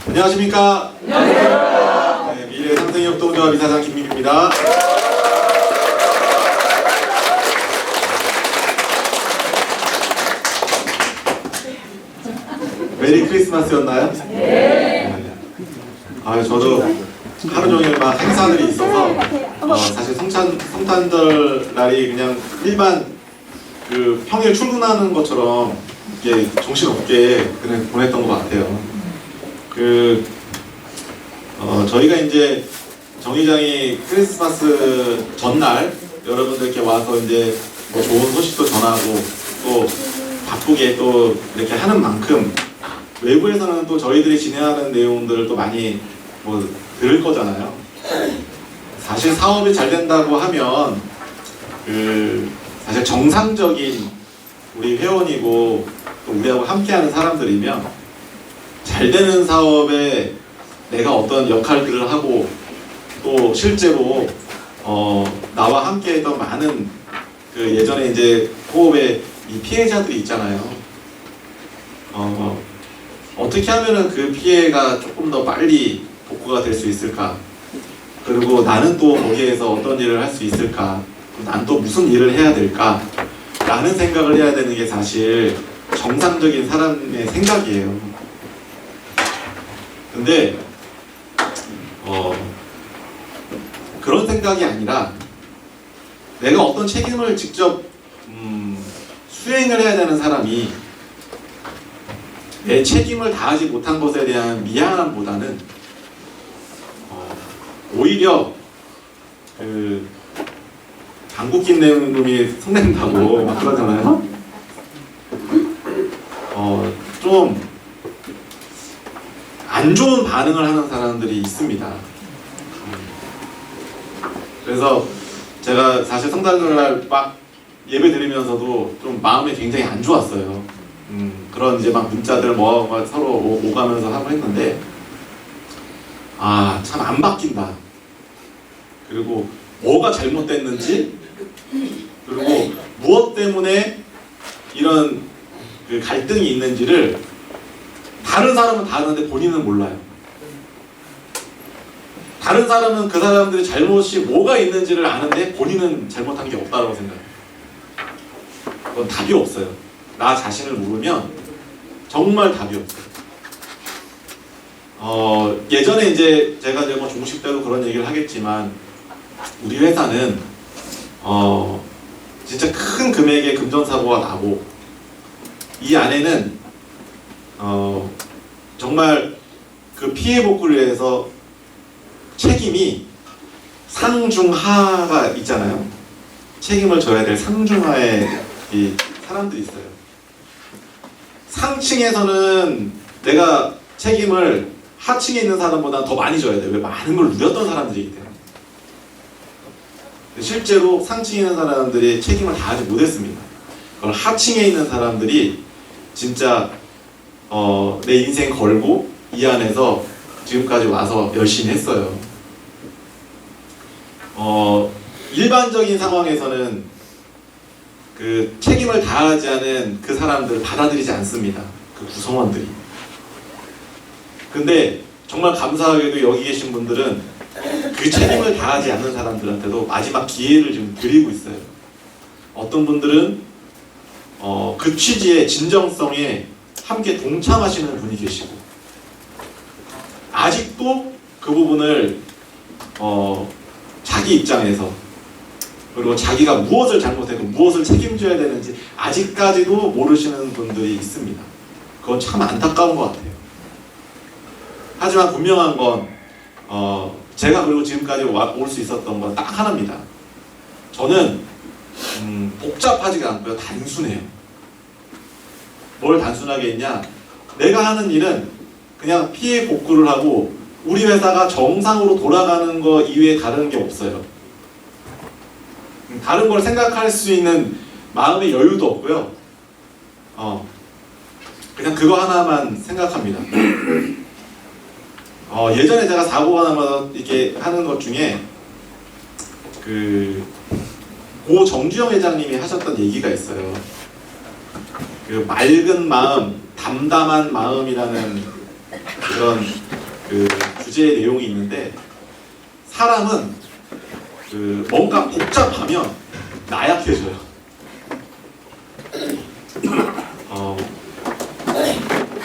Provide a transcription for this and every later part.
안녕하십니까? 안녕하세요. 네, 미래 상생협동조합 이사장 김민규입니다. 메리 크리스마스였나요? 네. 저도 하루 종일 막 행사들이 있어서 사실 성탄절 날이 그냥 일반 그 평일 출근하는 것처럼 이게 정신없게 그냥 보냈던 것 같아요. 저희가 이제 정 의장이 크리스마스 전날 여러분들께 와서 이제 뭐 좋은 소식도 전하고 또 바쁘게 또 이렇게 하는 만큼 외부에서는 또 저희들이 진행하는 내용들을 또 많이 뭐 들을 거잖아요. 사실 사업이 잘 된다고 하면 사실 정상적인 우리 회원이고 또 우리하고 함께하는 사람들이면 잘 되는 사업에 내가 어떤 역할들을 하고 또 실제로 나와 함께했던 많은 그 예전에 이제 호흡의 이 피해자들이 있잖아요. 어떻게 하면은 그 피해가 조금 더 빨리 복구가 될 수 있을까? 그리고 나는 또 거기에서 어떤 일을 할 수 있을까? 난 또 무슨 일을 해야 될까? 라는 생각을 해야 되는 게 사실 정상적인 사람의 생각이에요. 근데 그런 생각이 아니라 내가 어떤 책임을 직접 수행을 해야 되는 사람이 내 책임을 다하지 못한 것에 대한 미안함보다는 오히려 방귀 낀 놈이 성낸다고 막 그러잖아요. 좀 안 좋은 반응을 하는 사람들이 있습니다. 그래서 제가 사실 성탄절날 막 예배 드리면서도 좀 마음이 굉장히 안 좋았어요. 그런 이제 막 문자들 뭐 서로 오가면서 하고 했는데 참 안 바뀐다. 그리고 뭐가 잘못됐는지 그리고 무엇 때문에 이런 그 갈등이 있는지를 다른 사람은 다 아는데 본인은 몰라요. 다른 사람은 그 사람들의 잘못이 뭐가 있는지를 아는데 본인은 잘못한 게 없다고 생각해요. 그건 답이 없어요. 나 자신을 모르면 정말 답이 없어요. 예전에 이제 제가 이제 뭐 종식 때도 그런 얘기를 하겠지만 우리 회사는 진짜 큰 금액의 금전사고가 나고 이 안에는 정말 그 피해 복구를 위해서 책임이 상중하가 있잖아요. 책임을 져야 될 상중하의 이 사람들이 있어요. 상층에서는 내가 책임을 하층에 있는 사람보다 더 많이 져야 돼요. 왜? 많은 걸 누렸던 사람들이기 때문에. 실제로 상층에 있는 사람들이 책임을 다하지 못했습니다. 그걸 하층에 있는 사람들이 진짜 내 인생 걸고 이 안에서 지금까지 와서 열심히 했어요. 일반적인 상황에서는 그 책임을 다하지 않은 그 사람들을 받아들이지 않습니다. 그 구성원들이. 근데 정말 감사하게도 여기 계신 분들은 그 책임을 다하지 않는 사람들한테도 마지막 기회를 지금 드리고 있어요. 어떤 분들은 그 취지의 진정성에 함께 동참하시는 분이 계시고 아직도 그 부분을 자기 입장에서 그리고 자기가 무엇을 잘못했고 무엇을 책임져야 되는지 아직까지도 모르시는 분들이 있습니다. 그건 참 안타까운 것 같아요. 하지만 분명한 건 제가 그리고 지금까지 올 수 있었던 건 딱 하나입니다. 저는 복잡하지가 않고요. 단순해요. 뭘 단순하게 했냐? 내가 하는 일은 그냥 피해 복구를 하고 우리 회사가 정상으로 돌아가는 거 이외에 다른 게 없어요. 다른 걸 생각할 수 있는 마음의 여유도 없고요. 그냥 그거 하나만 생각합니다. 예전에 제가 사고가 나면서 이렇게 하는 것 중에 고 정주영 회장님이 하셨던 얘기가 있어요. 그 맑은 마음, 담담한 마음이라는 그런 그 주제의 내용이 있는데, 사람은 그 뭔가 복잡하면 나약해져요.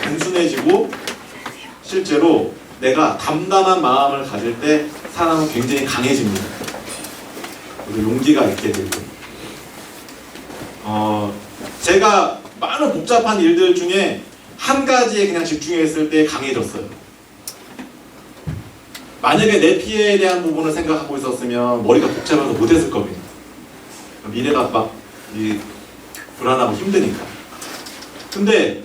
단순해지고, 실제로 내가 담담한 마음을 가질 때 사람은 굉장히 강해집니다. 그리고 용기가 있게 되고. 제가 많은 복잡한 일들 중에 한 가지에 그냥 집중했을 때 강해졌어요. 만약에 내 피해에 대한 부분을 생각하고 있었으면 머리가 복잡해서 못했을 겁니다. 미래가 막 불안하고 힘드니까. 근데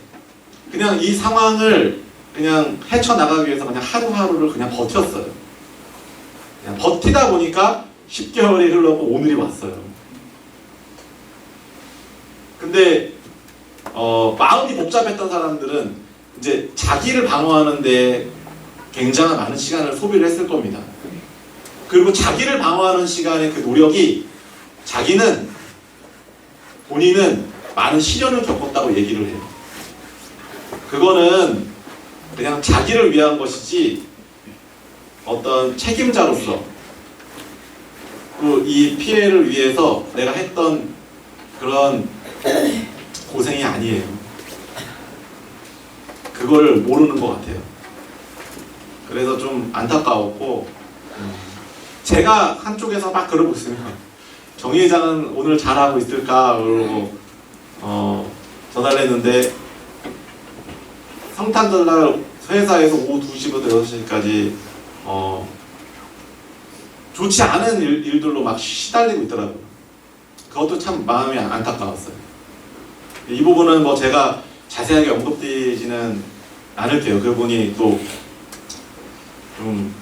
그냥 이 상황을 그냥 헤쳐나가기 위해서 그냥 하루하루를 그냥 버텼어요. 그냥 버티다 보니까 10개월이 흘렀고 오늘이 왔어요. 근데 마음이 복잡했던 사람들은 이제 자기를 방어하는데 굉장한 많은 시간을 소비를 했을 겁니다. 그리고 자기를 방어하는 시간의 그 노력이, 본인은 많은 시련을 겪었다고 얘기를 해요. 그거는 그냥 자기를 위한 것이지, 어떤 책임자로서 또 이 피해를 위해서 내가 했던 그런 고생이 아니에요. 그걸 모르는 것 같아요. 그래서 좀 안타까웠고, 제가 한쪽에서 막 그러고 있으면 정 회장은 오늘 잘하고 있을까 그러고 전화를 했는데, 성탄절날 회사에서 오후 2시부터 6시까지 좋지 않은 일들로 막 시달리고 있더라고요. 그것도 참 마음이 안타까웠어요. 이 부분은 뭐 제가 자세하게 언급되지는 않을게요. 그분이 또 좀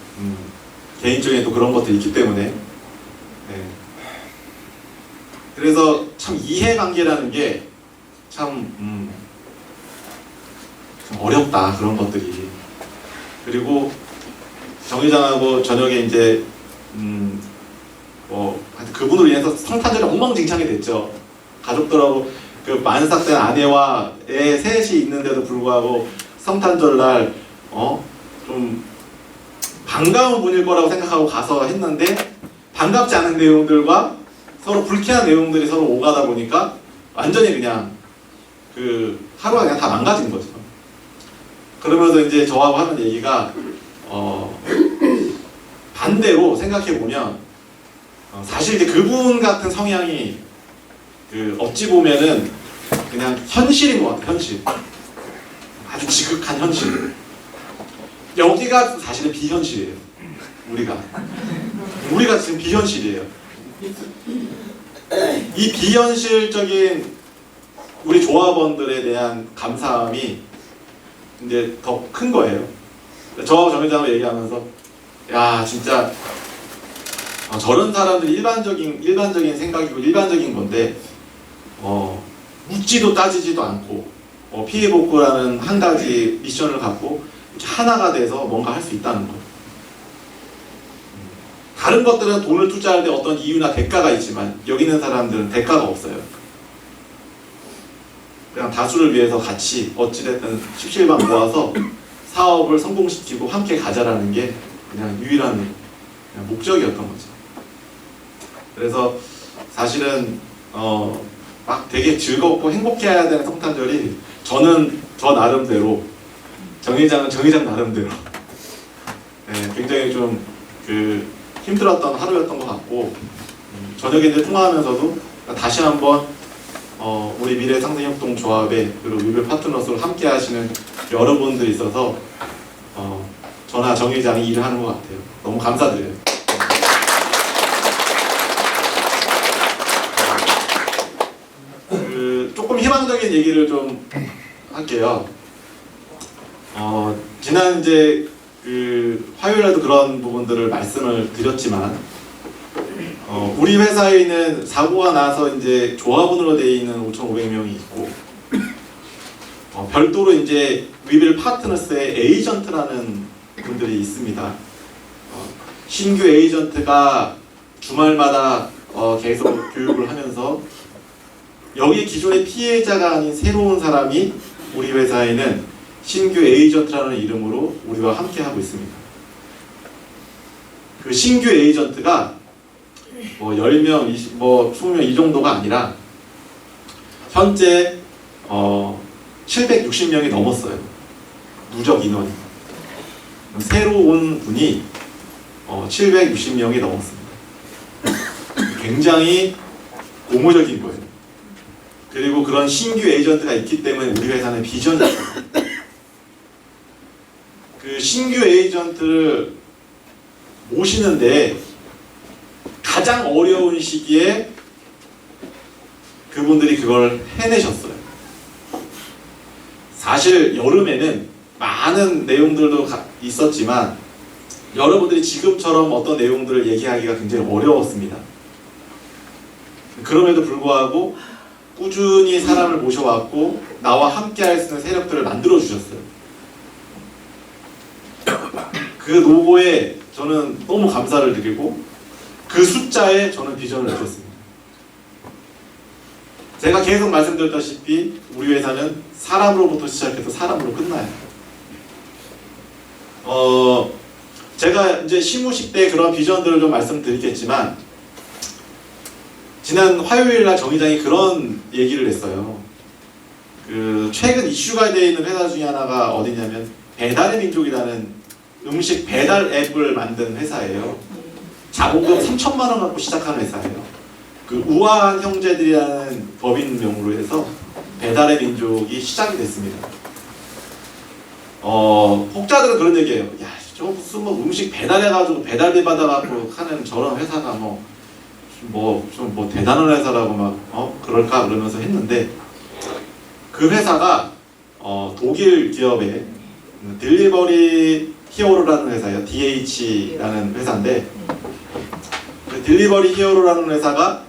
개인적인 또 그런 것들이 있기 때문에. 네. 그래서 참 이해관계라는 게 참 어렵다, 그런 것들이. 그리고 정 회장하고 저녁에 이제 그분으로 인해서 성탄절이 엉망진창이 됐죠. 가족들하고 그 만삭된 아내와 애 셋이 있는데도 불구하고 성탄절날 좀 반가운 분일 거라고 생각하고 가서 했는데, 반갑지 않은 내용들과 서로 불쾌한 내용들이 서로 오가다 보니까 완전히 그냥 그 하루가 그냥 다 망가진 거죠. 그러면서 이제 저하고 하는 얘기가 반대로 생각해 보면 사실 이제 그분 같은 성향이 어찌 보면은 그냥 현실인 것 같아요. 현실. 아주 지극한 현실. 여기가 사실은 비현실이에요. 우리가 지금 비현실이에요. 이 비현실적인 우리 조합원들에 대한 감사함이 이제 더 큰 거예요. 저하고 정 회장을 얘기하면서, 야 진짜 저런 사람들이 일반적인 생각이고 일반적인 건데 묻지도 따지지도 않고 피해 복구라는 한 가지 미션을 갖고 이렇게 하나가 돼서 뭔가 할 수 있다는 거. 다른 것들은 돈을 투자할 때 어떤 이유나 대가가 있지만 여기 있는 사람들은 대가가 없어요. 그냥 다수를 위해서 같이 어찌됐든 십시일반 모아서 사업을 성공시키고 함께 가자라는 게 그냥 유일한 그냥 목적이었던 거죠. 그래서 사실은 막 되게 즐겁고 행복해야 되는 성탄절이, 저는 저 나름대로, 정 회장은 정 회장 나름대로 굉장히 좀 힘들었던 하루였던 것 같고, 저녁에 이제 통화하면서도 다시 한번 우리 미래상생협동조합의 그리고 위블 파트너스로 함께 하시는 여러분들이 있어서 저나 정 회장이 일을 하는 것 같아요. 너무 감사드려요. 조금 희망적인 얘기를 좀 할게요. 지난 이제 화요일에도 그런 부분들을 말씀을 드렸지만, 우리 회사에는 사고가 나서 이제 조합원으로 되어 있는 5,500명이 있고, 별도로 이제 위빌 파트너스의 에이전트라는 분들이 있습니다. 신규 에이전트가 주말마다 계속 교육을 하면서, 여기 기존의 피해자가 아닌 새로운 사람이 우리 회사에는 신규 에이전트라는 이름으로 우리와 함께 하고 있습니다. 그 신규 에이전트가 뭐 10명, 20, 뭐 20명 이 정도가 아니라 현재 760명이 넘었어요. 누적 인원이. 새로 온 분이 760명이 넘었습니다. 굉장히 고무적인 거예요. 그리고 그런 신규 에이전트가 있기 때문에 우리 회사는 비전이 있어요. 그 신규 에이전트를 모시는데 가장 어려운 시기에 그분들이 그걸 해내셨어요. 사실 여름에는 많은 내용들도 있었지만 여러분들이 지금처럼 어떤 내용들을 얘기하기가 굉장히 어려웠습니다. 그럼에도 불구하고 꾸준히 사람을 모셔왔고 나와 함께 할 수 있는 세력들을 만들어 주셨어요. 그 노고에 저는 너무 감사를 드리고 그 숫자에 저는 비전을 주셨습니다. 제가 계속 말씀드렸다시피 우리 회사는 사람으로부터 시작해서 사람으로 끝나요. 제가 이제 시무식 때 그런 비전들을 좀 말씀드리겠지만 지난 화요일날 정 회장이 그런 얘기를 했어요. 그 최근 이슈가 되어 있는 회사 중에 하나가 어디냐면 배달의 민족이라는 음식 배달 앱을 만든 회사예요. 자본금 3천만 원 갖고 시작한 회사예요. 그 우아한 형제들이라는 법인명으로 해서 배달의 민족이 시작이 됐습니다. 혹자들은 그런 얘기예요. 야, 저 무슨 뭐 음식 배달해가지고 배달비 받아갖고 하는 저런 회사가 좀 대단한 회사라고 막 그럴까 그러면서 했는데 그 회사가 독일 기업의 딜리버리 히어로라는 회사예요. DH라는 회사인데 그 딜리버리 히어로라는 회사가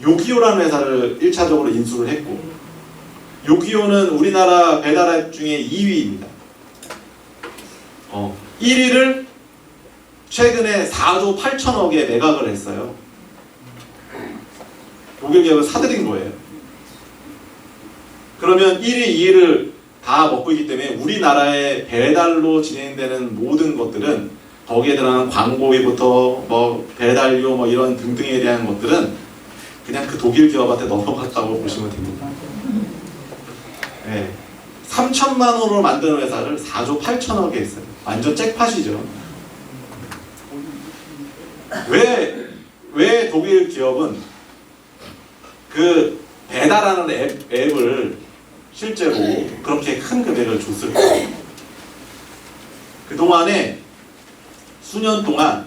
요기요라는 회사를 1차적으로 인수를 했고 요기요는 우리나라 배달앱 중에 2위입니다. 1위를 최근에 4조 8천억에 매각을 했어요. 독일 기업을 사들인 거예요. 그러면 1위, 2위를 다 먹고 있기 때문에 우리나라의 배달로 진행되는 모든 것들은 거기에 들어가는 광고비부터 뭐 배달료 뭐 이런 등등에 대한 것들은 그냥 그 독일 기업한테 넘어갔다고 보시면 됩니다. 네. 3천만 원으로 만드는 회사를 4조 8천억에 했어요. 완전 잭팟이죠. 왜 독일 기업은 그 배달하는 앱을 실제로 그렇게 큰 금액을 줬을까? 그동안에 수년 동안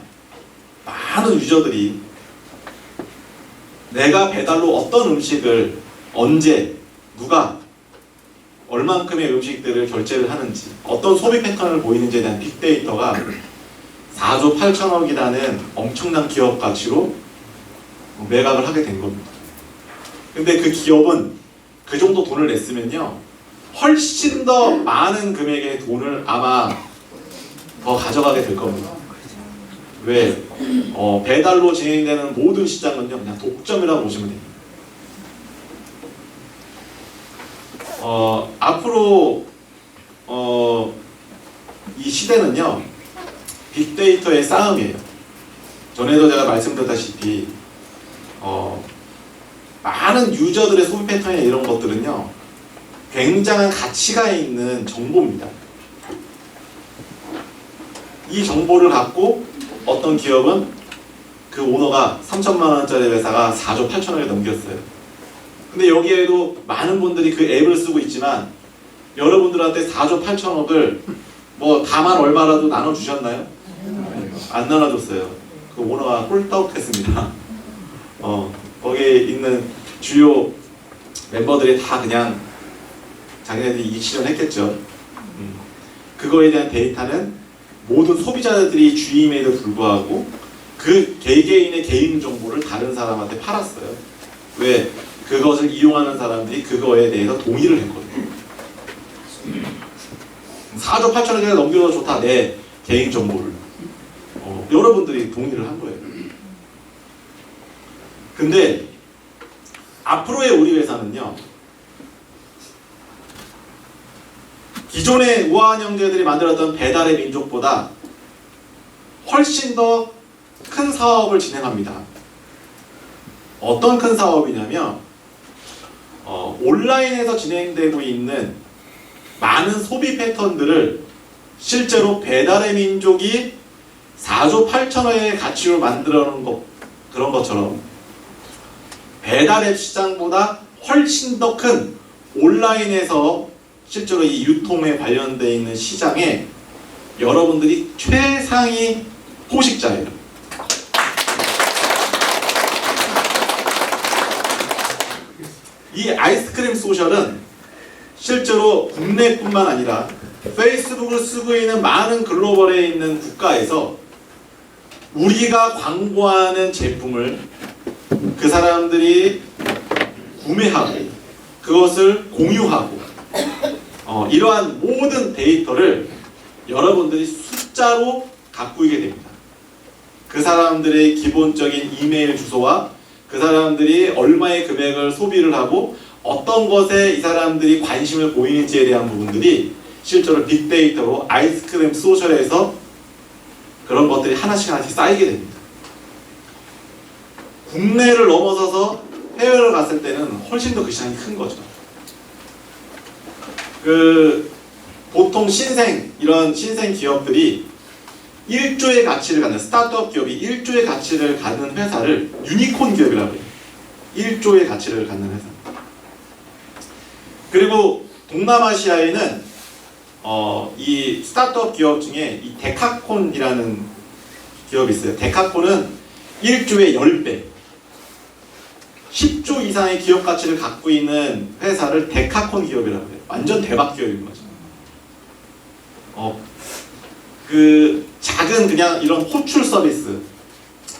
많은 유저들이 내가 배달로 어떤 음식을 언제 누가 얼만큼의 음식들을 결제를 하는지 어떤 소비 패턴을 보이는지에 대한 빅데이터가 4조 8천억이라는 엄청난 기업 가치로 매각을 하게 된 겁니다. 근데 그 기업은 그 정도 돈을 냈으면요 훨씬 더 많은 금액의 돈을 아마 더 가져가게 될 겁니다. 왜? 배달로 진행되는 모든 시장은요 그냥 독점이라고 보시면 됩니다. 앞으로 이 시대는요 빅데이터의 싸움이에요. 전에도 제가 말씀드렸다시피 많은 유저들의 소비 패턴이나 이런 것들은요 굉장한 가치가 있는 정보입니다. 이 정보를 갖고 어떤 기업은 그 오너가 3천만 원짜리 회사가 4조 8천억에 넘겼어요. 근데 여기에도 많은 분들이 그 앱을 쓰고 있지만 여러분들한테 4조 8천억을 뭐 다만 얼마라도 나눠주셨나요? 안 나눠줬어요. 그 오너가 홀떡했습니다. 거기에 있는 주요 멤버들이 다 그냥 자기네들이 이익 실현했겠죠. 그거에 대한 데이터는 모든 소비자들이 주임에도 불구하고 그 개개인의 개인 정보를 다른 사람한테 팔았어요. 왜? 그것을 이용하는 사람들이 그거에 대해서 동의를 했거든요. 4조 8천억에 넘겨도 좋다. 내 개인 정보를. 여러분들이 동의를 한 거예요. 근데 앞으로의 우리 회사는요 기존의 우아한 형제들이 만들었던 배달의 민족보다 훨씬 더 큰 사업을 진행합니다. 어떤 큰 사업이냐면 온라인에서 진행되고 있는 많은 소비 패턴들을 실제로 배달의 민족이 4조 8천억의 가치로 만들어 놓은 그런 것처럼 배달앱 시장보다 훨씬 더 큰 온라인에서 실제로 이 유통에 관련되어 있는 시장에 여러분들이 최상위 포식자예요. 이 아이스크림 소셜은 실제로 국내뿐만 아니라 페이스북을 쓰고 있는 많은 글로벌에 있는 국가에서 우리가 광고하는 제품을 그 사람들이 구매하고 그것을 공유하고 이러한 모든 데이터를 여러분들이 숫자로 갖고 있게 됩니다. 그 사람들의 기본적인 이메일 주소와 그 사람들이 얼마의 금액을 소비를 하고 어떤 것에 이 사람들이 관심을 보이는지에 대한 부분들이 실제로 빅데이터로 아이스크림 소셜에서 그런 것들이 하나씩 쌓이게 됩니다. 국내를 넘어서서 해외를 갔을 때는 훨씬 더 그 시장이 큰 거죠. 보통 이런 신생 기업들이 1조의 가치를 갖는 스타트업 기업이 1조의 가치를 갖는 회사를 유니콘 기업이라고 해요. 1조의 가치를 갖는 회사. 그리고 동남아시아에는 이 스타트업 기업 중에 이 데카콘이라는 기업이 있어요. 데카콘은 1조의 10배 10조 이상의 기업 가치를 갖고 있는 회사를 데카콘 기업이라고 해요. 완전 대박 기업인 거죠. 작은 그냥 이런 호출 서비스,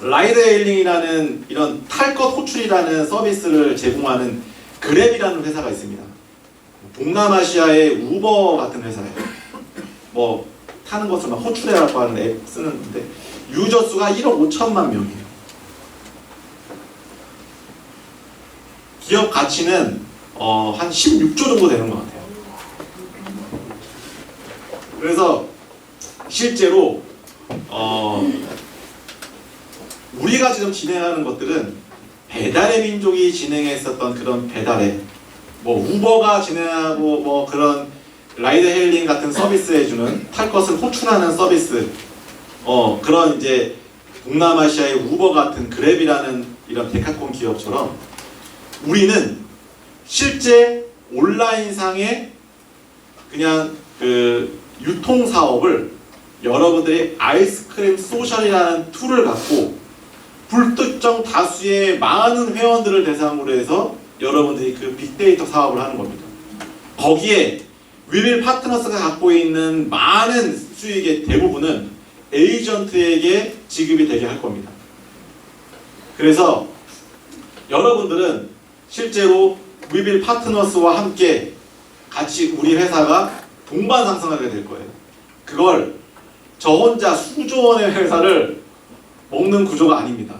라이드 헤일링이라는 이런 탈 것 호출이라는 서비스를 제공하는 그랩이라는 회사가 있습니다. 동남아시아의 우버 같은 회사예요. 타는 것을 막 호출해라고 하는 앱 쓰는데 유저 수가 1억 5천만 명이에요. 기업 가치는 한 16조 정도 되는 것 같아요. 그래서 실제로 우리가 지금 진행하는 것들은 배달의 민족이 진행했었던 그런 배달앱, 우버가 진행하고 그런 라이드 헤일링 같은 서비스 해주는 탈 것을 호출하는 서비스, 그런 이제 동남아시아의 우버 같은 그랩이라는 이런 데카콘 기업처럼 우리는 실제 온라인상의 그냥 유통 사업을 여러분들이 아이스크림 소셜이라는 툴을 갖고 불특정 다수의 많은 회원들을 대상으로 해서 여러분들이 그 빅데이터 사업을 하는 겁니다. 거기에 위빌 파트너스가 갖고 있는 많은 수익의 대부분은 에이전트에게 지급이 되게 할 겁니다. 그래서 여러분들은 실제로 위빌 파트너스와 함께 같이 우리 회사가 동반 상승하게 될 거예요. 그걸 저 혼자 수조 원의 회사를 먹는 구조가 아닙니다.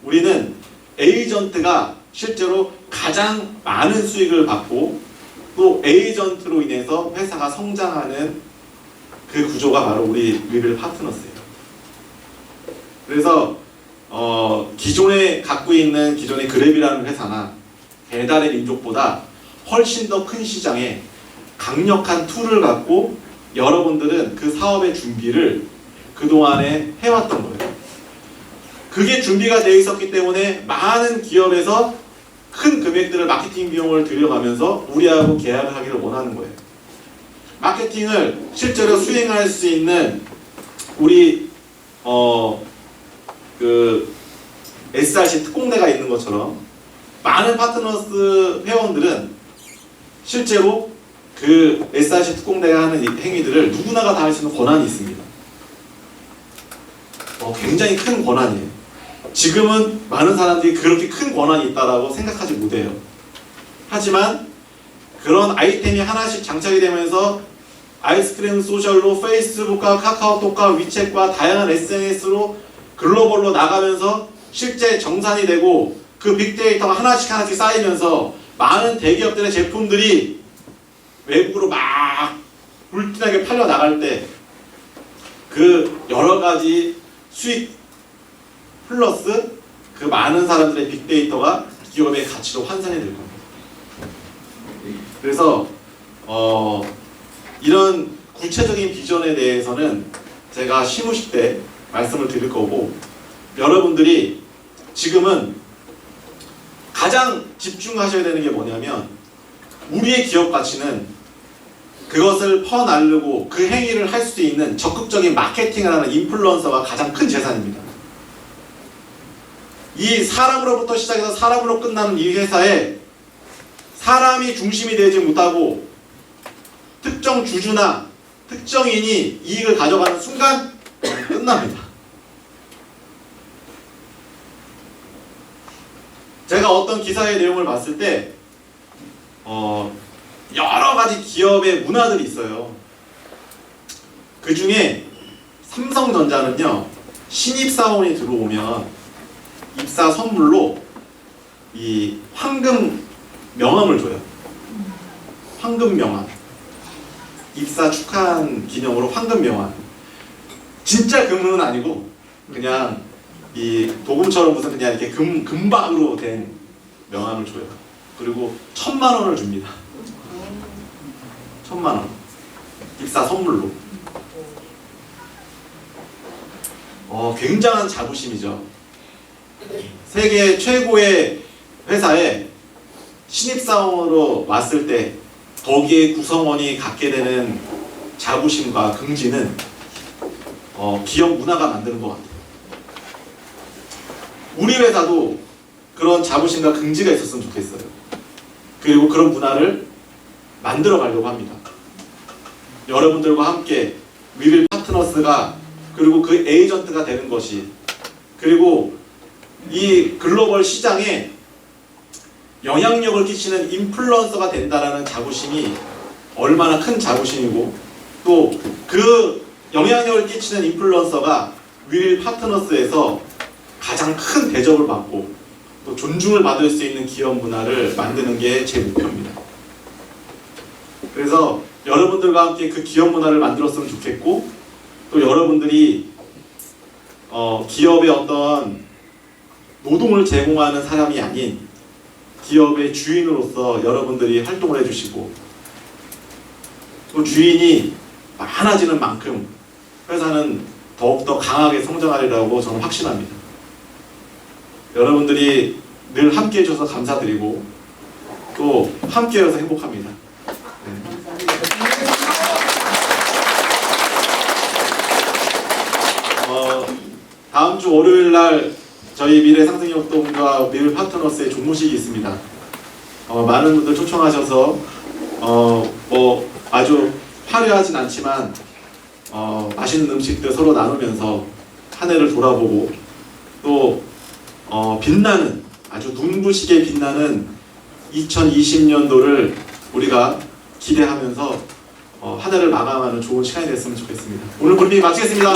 우리는 에이전트가 실제로 가장 많은 수익을 받고 또 에이전트로 인해서 회사가 성장하는 그 구조가 바로 우리 위빌 파트너스예요. 그래서 기존에 갖고 있는 기존의 그랩이라는 회사나 배달의 민족보다 훨씬 더 큰 시장에 강력한 툴을 갖고 여러분들은 그 사업의 준비를 그동안에 해왔던 거예요. 그게 준비가 되어 있었기 때문에 많은 기업에서 큰 금액들을 마케팅 비용을 들여가면서 우리하고 계약을 하기를 원하는 거예요. 마케팅을 실제로 수행할 수 있는 우리 SRC 특공대가 있는 것처럼 많은 파트너스 회원들은 실제로 그 SRC 특공대가 하는 이 행위들을 누구나가 다 할 수 있는 권한이 있습니다. 굉장히 큰 권한이에요. 지금은 많은 사람들이 그렇게 큰 권한이 있다라고 생각하지 못해요. 하지만 그런 아이템이 하나씩 장착이 되면서 아이스크림 소셜로 페이스북과 카카오톡과 위챗과 다양한 SNS로 글로벌로 나가면서 실제 정산이 되고 그 빅데이터가 하나씩 쌓이면서 많은 대기업들의 제품들이 외국으로 막 불티나게 팔려 나갈 때 그 여러 가지 수익 플러스 그 많은 사람들의 빅데이터가 기업의 가치로 환산이 될 겁니다. 그래서 이런 구체적인 비전에 대해서는 제가 시무식 때 말씀을 드릴 거고, 여러분들이 지금은 가장 집중하셔야 되는 게 뭐냐면, 우리의 기업 가치는 그것을 퍼나르고 그 행위를 할 수 있는 적극적인 마케팅을 하는 인플루언서가 가장 큰 재산입니다. 이 사람으로부터 시작해서 사람으로 끝나는 이 회사에 사람이 중심이 되지 못하고 특정 주주나 특정인이 이익을 가져가는 순간 끝납니다. 제가 어떤 기사의 내용을 봤을 때 여러 가지 기업의 문화들이 있어요. 그 중에 삼성전자는요, 신입사원이 들어오면 입사 선물로 이 황금 명함을 줘요. 황금 명함. 입사 축하한 기념으로 황금 명함. 진짜 금은 아니고 그냥 이 도금처럼 무슨 그냥 이렇게 금박으로 된 명함을 줘요. 그리고 1,000만 원을 줍니다. 1,000만 원. 입사 선물로. 굉장한 자부심이죠. 세계 최고의 회사에 신입사원으로 왔을 때 거기에 구성원이 갖게 되는 자부심과 긍지는 기업 문화가 만드는 것 같아요. 우리 회사도 그런 자부심과 긍지가 있었으면 좋겠어요. 그리고 그런 문화를 만들어 가려고 합니다. 여러분들과 함께 위빌 파트너스가, 그리고 그 에이전트가 되는 것이, 그리고 이 글로벌 시장에 영향력을 끼치는 인플루언서가 된다라는 자부심이 얼마나 큰 자부심이고, 또 그 영향력을 끼치는 인플루언서가 위빌 파트너스에서 가장 큰 대접을 받고 또 존중을 받을 수 있는 기업 문화를 만드는 게 제 목표입니다. 그래서 여러분들과 함께 그 기업 문화를 만들었으면 좋겠고, 또 여러분들이 기업의 어떤 노동을 제공하는 사람이 아닌 기업의 주인으로서 여러분들이 활동을 해주시고, 또 주인이 많아지는 만큼 회사는 더욱더 강하게 성장하리라고 저는 확신합니다. 여러분들이 늘 함께 해줘서 감사드리고 또 함께여서 행복합니다. 다음 주 월요일 날 저희 미래 상생협동과 미래 파트너스의 종무식이 있습니다. 많은 분들 초청하셔서 아주 화려하진 않지만 맛있는 음식들 서로 나누면서 한 해를 돌아보고, 또 빛나는, 아주 눈부시게 빛나는 2020년도를 우리가 기대하면서 한 해를 마감하는 좋은 시간이 됐으면 좋겠습니다. 오늘 브리핑 마치겠습니다.